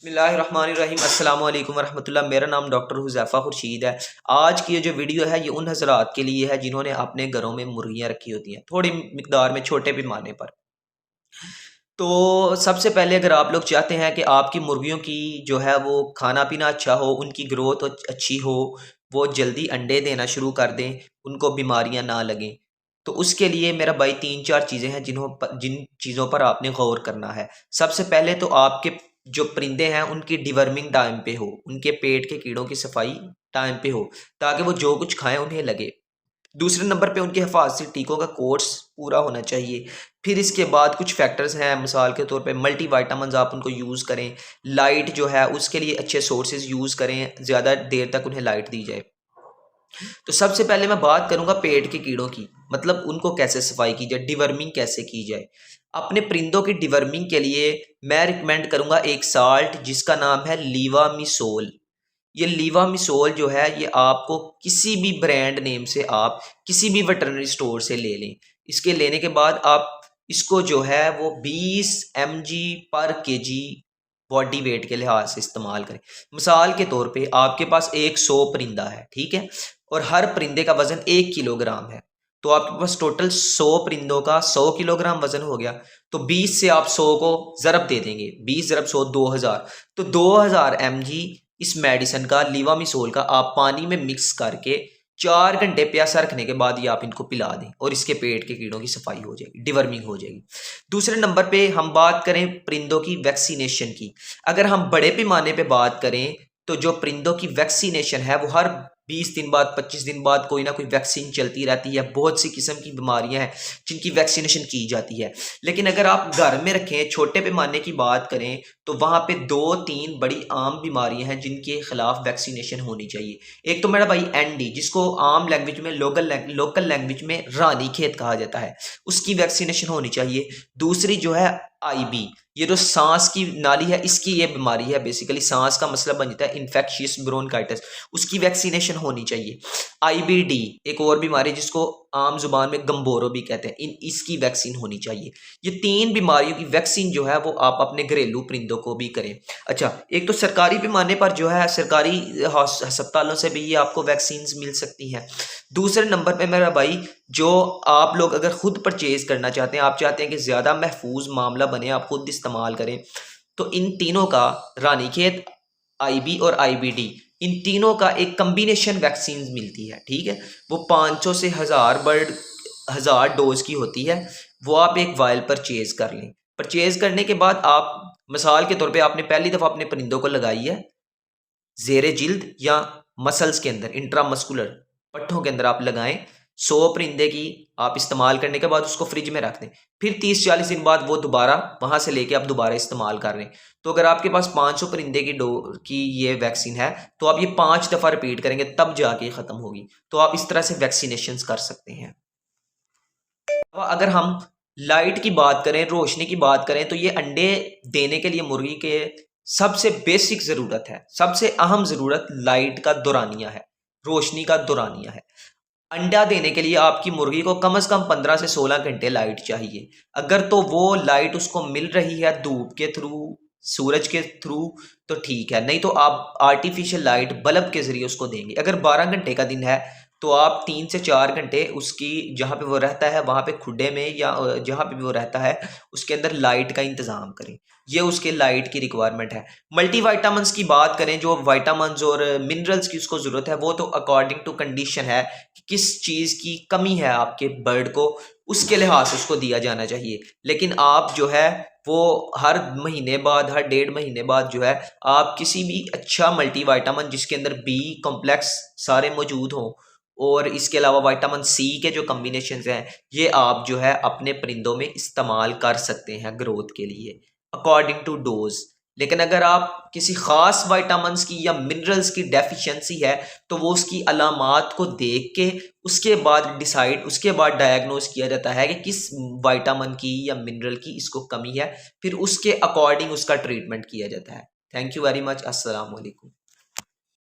बिस्मिल्लाहिर्रहमानिर्रहीम अस्सलाम वालेकुम वरहमतुल्लाह। मेरा नाम डॉक्टर हुज़ैफ़ा खुर्शीद है। आज की ये जो वीडियो है ये उन हज़रात के लिए है जिन्होंने अपने घरों में मुर्गियाँ रखी होती हैं थोड़ी मिकदार में, छोटे पैमाने पर। तो सबसे पहले अगर आप लोग चाहते हैं कि आपकी मुर्गियों की जो है वो खाना पीना अच्छा हो, उनकी ग्रोथ अच्छी हो, वो जल्दी अंडे देना शुरू कर दें, उनको बीमारियाँ ना लगें, तो उसके लिए मेरा भाई 3-4 चीज़ें हैं जिन चीज़ों पर आपने गौर करना है। सबसे पहले तो आपके जो परिंदे हैं उनकी डिवर्मिंग टाइम पे हो, उनके पेट के कीड़ों की सफाई टाइम पे हो, ताकि वो जो कुछ खाएँ उन्हें लगे। दूसरे नंबर पे उनके हिफाज़ती टीकों का कोर्स पूरा होना चाहिए। फिर इसके बाद कुछ फैक्टर्स हैं, मिसाल के तौर पे मल्टीविटामिन्स आप उनको यूज़ करें, लाइट जो है उसके लिए अच्छे सोर्सेज़ यूज़ करें, ज़्यादा देर तक उन्हें लाइट दी जाए। तो सबसे पहले मैं बात करूँगा पेट के कीड़ों की, मतलब उनको कैसे सफाई की जाए, डिवर्मिंग कैसे की जाए। अपने परिंदों की डिवर्मिंग के लिए मैं रिकमेंड करूँगा एक साल्ट जिसका नाम है लीवामिसोल। ये लीवामिसोल जो है ये आपको किसी भी ब्रांड नेम से आप किसी भी वेटरनरी स्टोर से ले लें। इसके लेने के बाद आप इसको जो है वो 20 mg पर केजी बॉडी वेट के लिहाज से इस्तेमाल करें। मिसाल के तौर पे आपके पास एक 100 परिंदा है, ठीक है, और हर परिंदे का वजन 1 किलोग्राम है, तो आपके पास टोटल 100 परिंदों का 100 किलोग्राम वजन हो गया। तो 20 से आप 100 को ज़रब दे देंगे, 20 ज़रब 100 2000, तो 2000 mg इस मेडिसिन का, लीवामिसोल का, आप पानी में मिक्स करके 4 घंटे प्यासा रखने के बाद ये आप इनको पिला दें और इसके पेट के कीड़ों की सफाई हो जाएगी, डिवर्मिंग हो जाएगी। दूसरे नंबर पे हम बात करें परिंदों की वैक्सीनेशन की। अगर हम बड़े पैमाने पे बात करें तो जो परिंदों की वैक्सीनेशन है वो हर 20 दिन बाद, 25 दिन बाद कोई ना कोई वैक्सीन चलती रहती है। बहुत सी किस्म की बीमारियां हैं जिनकी वैक्सीनेशन की जाती है। लेकिन अगर आप घर में रखें, छोटे पैमाने की बात करें, तो वहाँ पे 2-3 बड़ी आम बीमारियां हैं जिनके खिलाफ वैक्सीनेशन होनी चाहिए। एक तो मेरा भाई एनडी, जिसको आम लैंग्वेज में, लोकल लैंग्वेज में रानी खेत कहा जाता है, उसकी वैक्सीनेशन होनी चाहिए। दूसरी जो है आईबी, ये जो सांस की नाली है इसकी ये बीमारी है, बेसिकली सांस का मसला बन जाता है, इन्फेक्शियस ब्रोंकाइटिस, उसकी वैक्सीनेशन होनी चाहिए। आईबीडी एक और बीमारी जिसको आम जुबान में गंबोरो भी कहते हैं, इसकी वैक्सीन होनी चाहिए। ये 3 बीमारियों की वैक्सीन जो है वो आप अपने घरेलू परिंदों को भी करें। अच्छा, एक तो सरकारी पैमाने पर जो है सरकारी अस्पतालों से भी ये आपको वैक्सीन मिल सकती हैं। दूसरे नंबर पे मेरा भाई, जो आप लोग अगर खुद परचेज करना चाहते हैं, आप चाहते हैं कि ज़्यादा महफूज मामला बने, आप खुद इस्तेमाल करें, तो इन तीनों का, रानीखेत, आईबी और आईबीडी, इन तीनों का एक कम्बिनेशन वैक्सीन मिलती है, ठीक है। वो 500 से 1000 डोज की होती है। वो आप एक वायल परचेज कर लें। परचेज करने के बाद आप, मिसाल के तौर पे आपने पहली दफ़ा अपने परिंदों को लगाई है, ज़ेरे जिल्द या मसल्स के अंदर, इंट्रामस्कुलर पट्ठों के अंदर आप लगाएं। 100 परिंदे की आप इस्तेमाल करने के बाद उसको फ्रिज में रख दें। फिर 30-40 दिन बाद वो दोबारा वहां से लेके आप दोबारा इस्तेमाल कर रहे हैं। तो अगर आपके पास 500 परिंदे की ये वैक्सीन है, तो आप ये 5 दफ़ा रिपीट करेंगे तब जाके ख़त्म होगी। तो आप इस तरह से वैक्सीनेशन कर सकते हैं। अगर हम लाइट की बात करें, रोशनी की बात करें, तो ये अंडे देने के लिए मुर्गी के सबसे बेसिक ज़रूरत है, सबसे अहम ज़रूरत लाइट का दौरानिया है, रोशनी का दौरानिया है। अंडा देने के लिए आपकी मुर्गी को कम से कम 15 से 16 घंटे लाइट चाहिए। अगर तो वो लाइट उसको मिल रही है धूप के थ्रू, सूरज के थ्रू, तो ठीक है, नहीं तो आप आर्टिफिशियल लाइट बल्ब के ज़रिए उसको देंगे। अगर 12 घंटे का दिन है तो आप 3 से 4 घंटे उसकी, जहाँ पे वो रहता है वहाँ पे खुडे में या जहाँ पे भी वो रहता है उसके अंदर लाइट का इंतज़ाम करें। ये उसके लाइट की रिक्वायरमेंट है। मल्टीविटामिन्स की बात करें, जो विटामिन्स और मिनरल्स की उसको ज़रूरत है, वो तो अकॉर्डिंग टू कंडीशन है कि किस चीज़ की कमी है आपके बर्ड को, उसके लिहाज से उसको दिया जाना चाहिए। लेकिन आप जो है वो हर महीने बाद, हर 1.5 महीने बाद जो है आप किसी भी अच्छा मल्टीविटामिन जिसके अंदर बी कॉम्प्लेक्स सारे मौजूद हों, और इसके अलावा विटामिन सी के जो कम्बिनेशंस हैं, ये आप जो है अपने परिंदों में इस्तेमाल कर सकते हैं ग्रोथ के लिए अकॉर्डिंग टू डोज। लेकिन अगर आप किसी ख़ास विटामिन्स की या मिनरल्स की डेफिशिएंसी है, तो वो उसकी अलामात को देख के उसके बाद डायग्नोज किया जाता है कि किस विटामिन की या मिनरल की इसको कमी है, फिर उसके अकॉर्डिंग उसका ट्रीटमेंट किया जाता है। Thank you very much. अस्सलाम वालेकुम।